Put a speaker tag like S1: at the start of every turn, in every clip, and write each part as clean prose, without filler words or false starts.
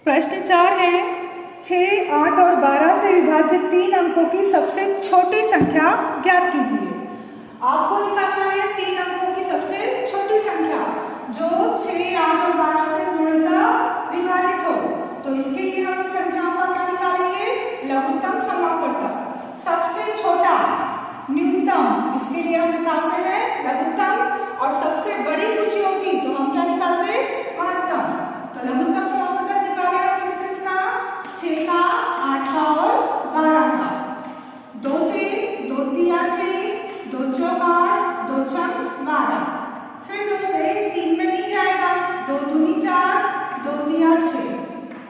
S1: प्रश्न 4 है 6, 8 और 12 से विभाजित 3 अंकों की सबसे छोटी संख्या ज्ञात कीजिए। आपको निकालना है 3 अंकों की सबसे छोटी संख्या जो 6, 8 और 12 से पूर्णतः विभाजित हो। तो इसके लिए हम इन संख्याओं का क्या निकालेंगे? लघुत्तम समापवर्तक। सबसे छोटा न्यूनतम, इसके लिए हम निकालते हैं लघुत्तम, और सबसे बड़ी पूछी होगी तो हम क्या निकालते हैं? महत्तम। तो लघुत्तम समापवर्तक निकाले हम किस किसका? 6 का, 8 का और 12 का। 2 से 2 तिया 6, 2 चौक 8, 2 छक 12। फिर 2 से 3 में नहीं जाएगा, 2 दूनी 4, 2 तिया 6।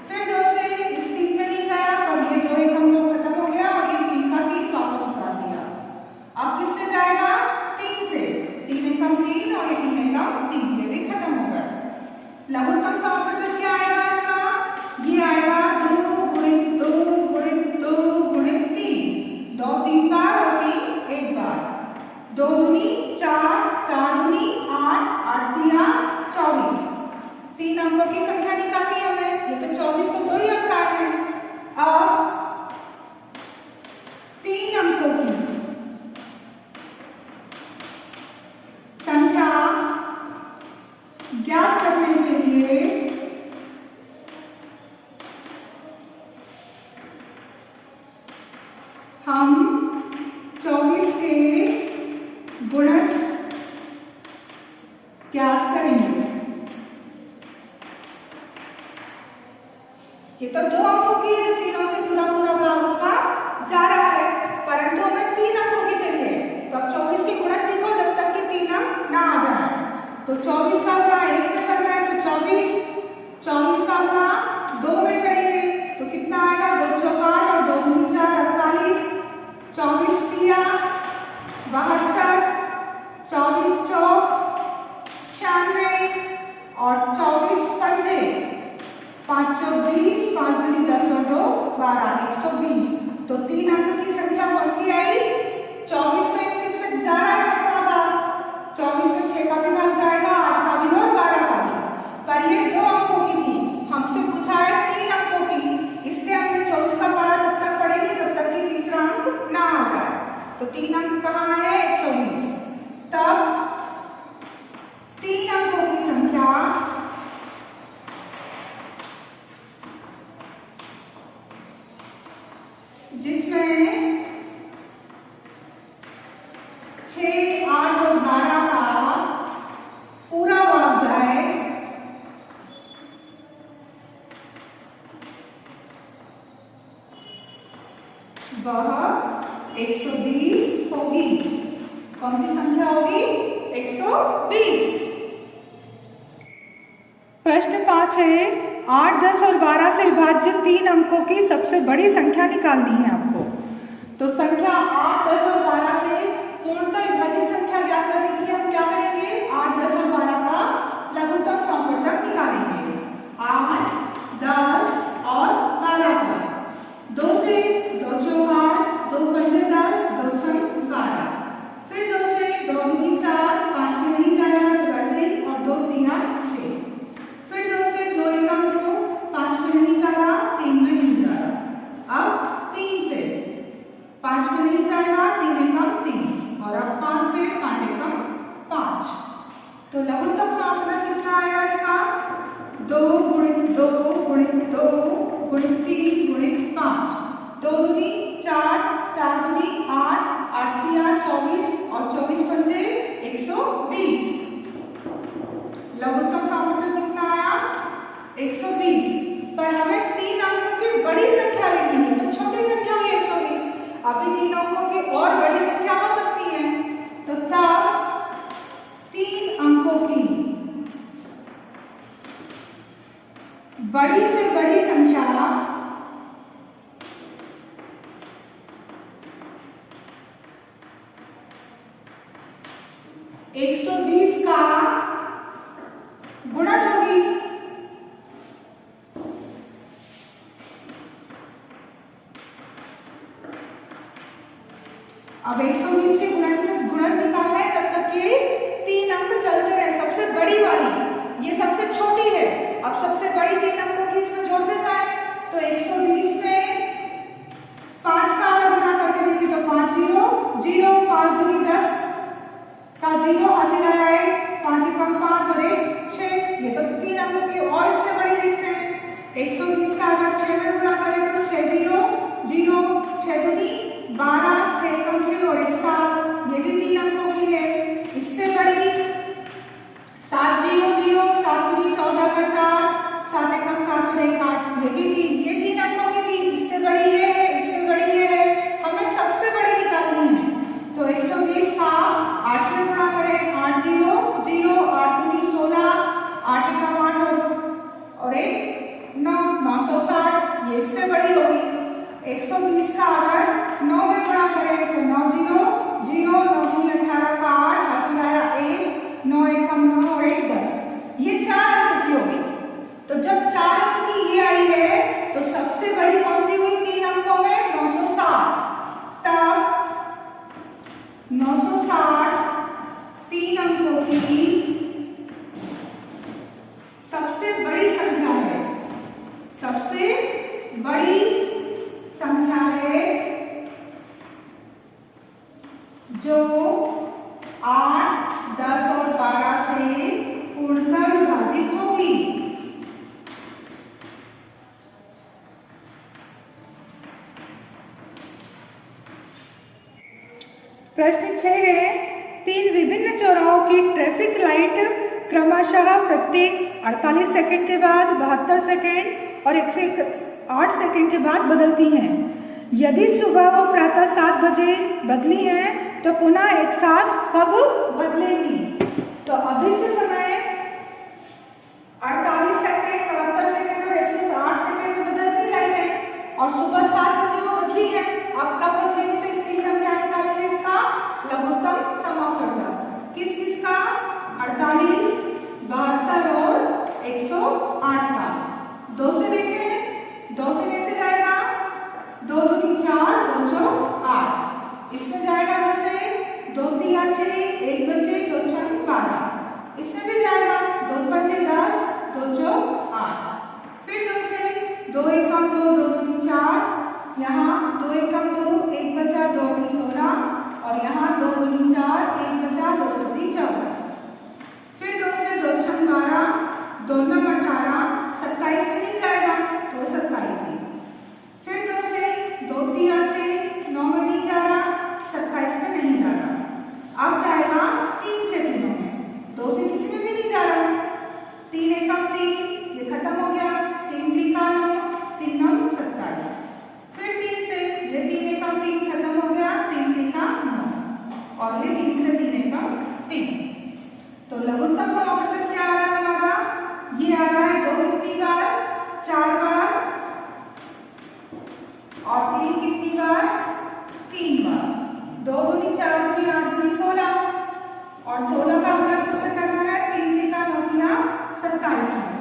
S1: फिर 2 से इस 3 में नहीं गया, और ये 2 एक हम लोग खत्म हो गया और ये 3 का 3 वापस उतार दिया। अब किससे जाएगा? 3 से। 3 एकम 3 और ये 3 एकम 3, ये भी खत्म हो गया। लघुत्तम समापवर्तक क्या आएगा इसका? ये आएगा 2 गुणित 2 गुणित 2 गुणित 3। 2 3 बार और 3 एक बार। 2 दूनी 4, 4 दूनी 8, 8 तिया 24। 3 अंकों की संख्या निकालनी है हमें। ये तो 24 तो 2 ही अंक आए हैं। अब 3 अंकों की संख्या ज्ञात करने के लिए हम 24 के गुणज ज्ञात करेंगे। ये तो 2 अंकों की है जो तीनों से पूरा पूरा भाग उसका जा रहा है, परंतु हमें 3 अंकों की चाहिए। तो अब 24 के गुणज लिखो जब तक कि 3 अंक ना आ जाए। तो 24 का गुणा 1 में करना है तो 24, 24 का गुणा 2 में करेंगे तो कितना आएगा? 2 चौक 8 और 2 दूनी 4, 48। 24 तिया 72, 24 चौक 96 और 24 पंजे 5 चौक 20, 5 दूनी 10 और 2 12, 120। तो 3 अंक की संख्या कौन सी आई? 24 में सिर्फ जा रहा है सबका भाग। 24 में 6 का भी भाग जाएगा, 8 का भी और 12 का भी। पर ये 2 अंकों की थी, हमसे पूछा है 3 अंकों की, इसलिए हमने 24 का पढ़ा तब तक पढ़ेंगे जब तक कि तीसरा अंक ना आ जाए। तो 3 अंक कहाँ है? 120। तब 3 अंकों की संख्या जिसमें 6, 8 और 12 का पूरा भाग जाए वह 120 होगी। कौन सी संख्या होगी? 120। प्रश्न 5 है 8, 10 और 12 से विभाजित 3 अंकों की सबसे बड़ी संख्या निकालनी है आपको। तो संख्या 8, 10 और 12 से पूर्णतः विभाजित संख्या ज्ञात करने के लिए हम क्या करेंगे? 8, 10 और 12 का लघुत्तम समापवर्तक निकालेंगे। 8, 10 और 12 का 2 से 2 चौक 8, 2 पंजे 10, 2 छक 12। फिर 2 से 2 दूनी 4, 5 में नहीं जाएगा तो वैसे ही, और 2 तिया 6। फिर 2 से 2 एकम 2, 5 में नहीं जा रहा, 3 में नहीं जा रहा। अब 3 से 5 में नहीं जाएगा, 3 एकम 3, और अब 5 से 5 एकम 5। तो लघुत्तम समापवर्तक कितना आएगा इसका? 2 गुणित 2 गुणित 2 गुणित 3 गुणित 5। 2 दूनी 4, 4 दूनी 8, 8 तिया 24 और 24 पंजे 120। लघुत्तम समापवर्तक कितना आया? 120। पर हमें 3 अंकों की बड़ी संख्या लेनी है, तो छोटी संख्या हुई 120। अभी 3 अंकों की और बड़ी संख्या हो सकती है, तो तब 3 अंकों की बड़ी से बड़ी संख्या 120 का गुणज होगी। अब 120 के गुणज निकालना है जब तक कि 3 अंक चलते रहे। सबसे बड़ी वाली ये सबसे छोटी है, अब सबसे बड़ी 3 अंकों की इसमें जोड़ते जाए। 7 दूनी 14 का 4, 7 एकम 7 और 1 8, ये भी 3, ये 3 अंकों की थी। इससे बड़ी ये है, इससे बड़ी ये है, हमें सबसे बड़ी निकालनी है। तो 120 था, 8 में गुणा करें, 8 0 0, 8 दूनी 16, 8 एकम 8 और 1 9, 960, ये इससे बड़ी हो गई। 120 का अगर 9 में गुणा करें तो 9 0 0, 9 दूनी 18 का 8, हासिल आया 1, 9 एकम 9 और 1 10, ये 4 अंक की होगी। तो जब 4 अंक की ये आई है तो सबसे बड़ी कौन सी हुई 3 अंकों में? 960। तब 960 3 अंकों की सबसे बड़ी संख्या है, सबसे बड़ी संख्या है जो 8, 10 और 12 से पूर्णतः विभाजित होगी। प्रश्न 6 है, 3 विभिन्न चौराहों की ट्रैफिक लाइट क्रमशः प्रत्येक 48 सेकंड के बाद, 72 सेकंड और 108 सेकंड के बाद बदलती हैं। यदि सुबह व प्रातः 7 बजे बदली हैं तो पुनः एक साथ कब बदलेंगी? तो अभिष्ट समय 48 सेकंड, 72 सेकंड और 108 सेकंड में बदलती लाइट है और सुबह 7 बजे वो बदली है। अब कब बदलेंगे? तो इसके लिए हम क्या निकालेंगे? इसका लघुत्तम समापवर्तक। किस किस का? 48, 72 और 108 का। 2 से देखें, 2 से कैसे जाएगा? 2 दूनी 4, 2 चौक 8, इसमें जाएगा 2 से, 2 तिया 6, 1 बचे, 2 छक 12, इसमें भी जाएगा 2 पंजे 10, 2 चौक 8, फिर 2 से, 2 एकम 2, 2 दूनी 4, यहाँ 2 एकम 2, 1 बचा, 2 दूनी 16 और यहाँ 2 दूनी 4, 1 बचा, 2 सत्ती 14, फिर 2 से, 2 छक 12, 2 नम 18, 27 में नहीं जाएगा तो 27 ही, फिर 2 से, 2 तिया 6, 9 में नहीं जा रहा, 27 में नहीं जा रहा। अब जाएगा 3 से 3 में, 2 से किसी में भी नहीं जा रहा, 3 एकम 3, ये खत्म हो गया, 3 त्रिका 9, 3 नम 27, फिर 3 से, ये 3 एकम 3 खत्म हो गया, 3 त्रिका 9 और ये 3 से 3 एकम 3। तो लघुत्तम समापवर्तक क्या आ रहा है हमारा? ये आ रहा है 2 कितनी बार? 4 बार और 3 कितनी बार? 3 बार। 2 दूनी 4 दूनी 8 दूनी 16 और 16 का गुणा किसमें करना है? 3 त्रिका 9 तिया 27 में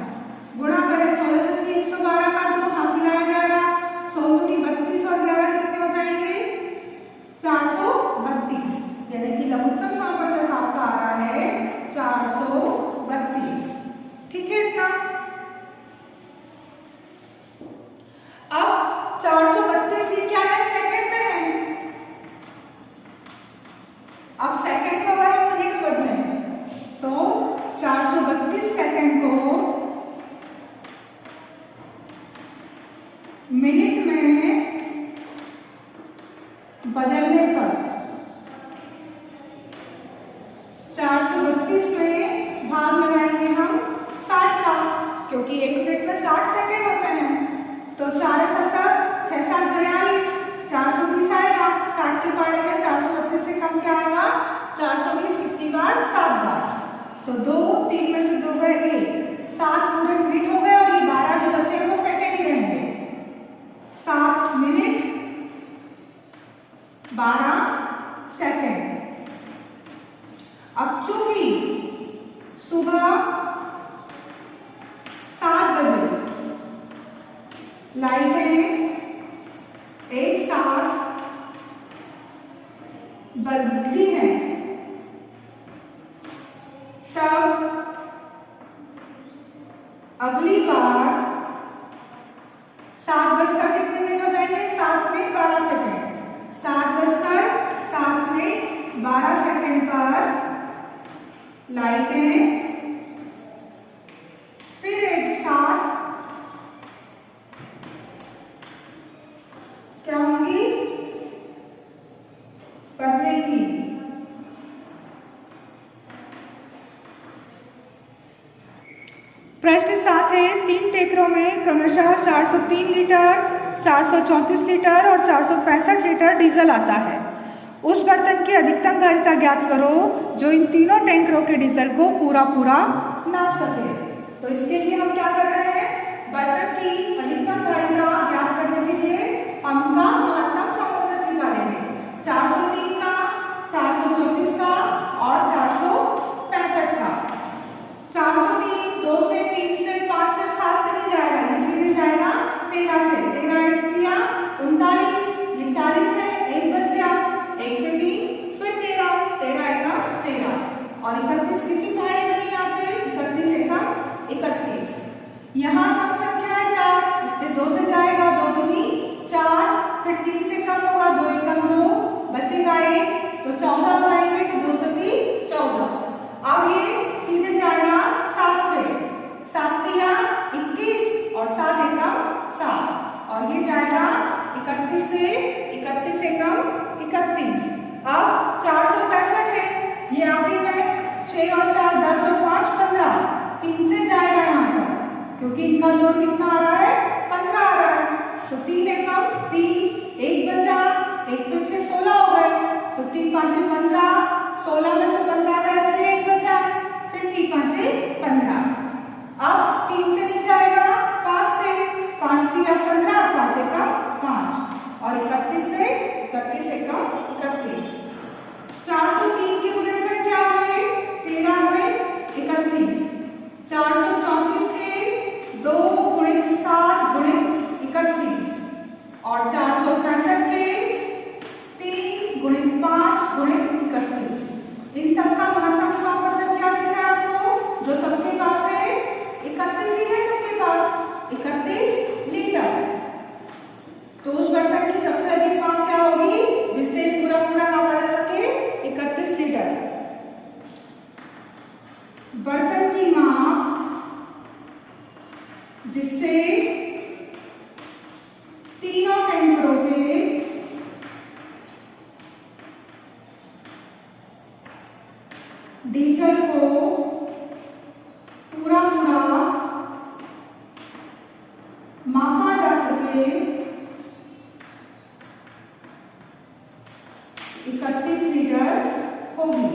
S1: गुणा करें, 16 सत्ती 112 का 2, हासिल आया 11, 16 दूनी 32 और 11 कितने हो जाएंगे? 432, यानी कि लघुत्तम समापवर्तक आपका आ रहा है 432। ठीक है इतना? अब 432 ही क्या है? सेकंड में है। अब सेकंड को अगर हम मिनट में बदलें तो 432 सेकंड को मिनट में बदलने पर 432 में भाग लगाएंगे हम 60 का, क्योंकि 1 मिनट में 60 सेकंड होते हैं। तो 4 70, 6 7 42, 420 आएगा। 60 के पारे में 432 से कम क्या आएगा? 420 कितनी बार? 7 बार। तो 2, 3 में से 2 गए 1, 7 पूरे मिनट हो गए और ये 12 जो बचे वो सेकंड ही रहेंगे। 7 मिनट 12 सेकंड। अब चूंकि सुबह 7 बजे लाइटें एक साथ बदली हैं, तब अगली बार 7 बजकर कितने मिनट हो जाएंगे? 7 मिनट 12 सेकंड। 7 बजकर 7 मिनट 12 सेकंड पर लाइटें फिर एक साथ क्या होंगी? बदलेंगी। प्रश्न 7 है, 3 टैंकरों में क्रमशः 403 लीटर, 434 लीटर और 465 लीटर डीजल आता है। उस बर्तन की अधिकतम धारिता ज्ञात करो जो इन तीनों टैंकरों के डीजल को पूरा नाप सके। तो इसके लिए हम क्या कर रहे हैं, बर्तन की अधिकतम धारिता ज्ञात करने के लिए हम का महत्तम समवर्तक निकालेंगे। 403 का, 434 का और 465 का। 403 2 से, 3 से, 5 से, 7 से नहीं जाएगा, ये सीधे जाएगा 13 से। 13 8 39, ये 40 है, 1 बच गया, 1 पे 3, फिर 13, 13 1 13 और 31 किसी पहाड़े में नहीं आते, 31 1 31। यहाँ सब संख्या है 4, इससे 2 से जाएगा, 2 दूनी 4, फिर 3 से कम होगा, 2 1 2, बचेगा 1, तो 14 हो जाएंगे, तो 2 से 3 14। अब ये सीधे जाएगा 7 से, 7 तिया 21 और 7 एकम 7 और ये जाएगा 31 से, 31 एकम 31। अब 465 है, ये आखिरी में 6 और 4 10 और 5 15, 3 से जाएगा यहाँ पर क्योंकि इनका जोड़ कितना आ रहा है, 15 आ रहा है, तो 3 एकम 3, 1 बचा, 1 पे 6 16 हो गए, तो 3 5 15, 16 में से 15 गए, फिर 1 बचा, फिर 3 5 15। अब 3 से नहीं जाएगा, 5 से, 5 3 15, 5 एकम 5 और 31 से, 31 एकम 31। 403 के गुणनखंड क्या हुए, 13 गुणित 31। 434 के 2 गुणित 7 गुणित 31 और 465 के 3 गुणित 5 गुणित 31। इन सबका महत्तम समवर्तक क्या दिख रहा है आपको, जो सबके पास है 31 ही है, सबके पास 31 लीटर। तो उस बर्तन की सबसे अधिक मांग क्या होगी जिससे पूरा नापा जा सके, 31 लीटर। बर्तन की मांग जिससे तीनों टैंकरों के डीजल को पूरा मापा जा सके, 31 लीटर होगी।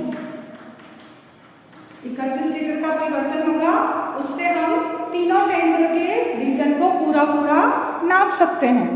S1: 31 लीटर का कोई बर्तन होगा, उससे हम तीनों टैंकर के डीजल को पूरा नाप सकते हैं।